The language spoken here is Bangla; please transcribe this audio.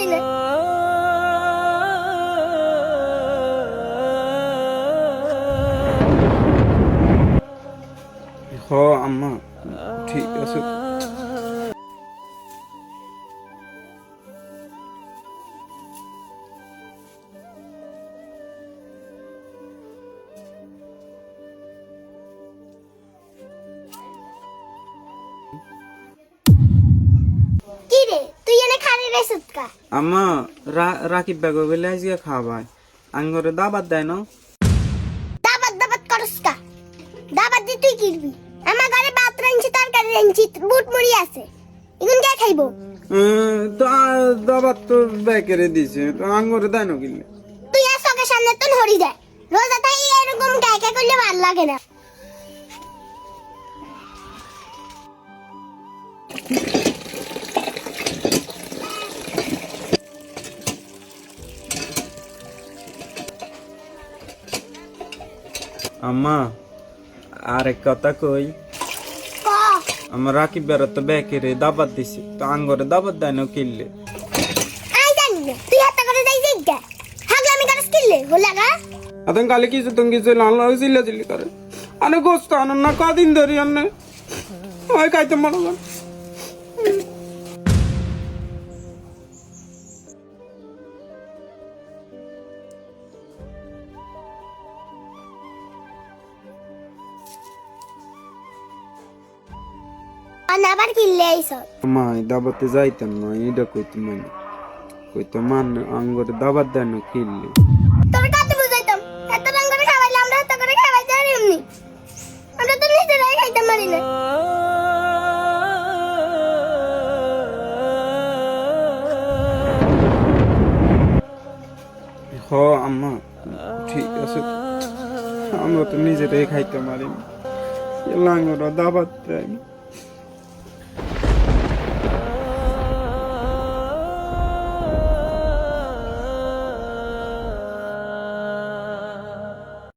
পারি না। হ আম্মা, ঠিক আছে। কি রে তুই এনে খালি রেসুত কা? আম্মা, রাকিব বেগো বলে আজকে খাওয়াই আঙ্গরে দাবাত দেয় না। দাবাত দাবাত করস কা? দাবাত দি তুই কিরবি? আমার ঘরে ভাত রাঁধছি, তরকারি রাঁধছি, বুট মুড়ি আছে, এগুন কে খাইবো? তো দাবাত তো বেকেরে দিছে, তো আঙ্গরে দেয় না কিনলে। তুই আর চোখের সামনে তো হরি যায়, রোজা তাই এরকম গায়কা করলে ভাল লাগে না। আম্মা, আরেক কথা কই, ক আমার রাকিব বেড়া তো বেকেরে দাবাত দিছে, তো আঙ্গরে দাবাত দেয় না কিনলে। আই জানি না, তুই হাত করে যাই যাই গা হাগলামি করস কিনলে হোলাগা। আতন কালে কিছু তুমি কিছু লাল লাল চিল্লা চিল্লি করে আনে গোস্ত আনন না কদিন ধরি আনে ওই খাইতে মনে কর। আর আবার কিনলে আইস। মা দাবাতে যাইতাম না, এটা কইতে মানে কইতে মান আঙ্গরে দাবাত দেয় না কিনলে। তোর কত বুঝাইতাম, এত রঙ করে খাওয়াইলে আমরা এত করে খাওয়াইতে আর এমনি আমরা তো নিজেরাই খাইতে পারি না। হ আম্মা, ঠিক আছে, আমরা তো নিজেরাই খাইতে পারি না, আঙ্গরা দাবাত দেয় না।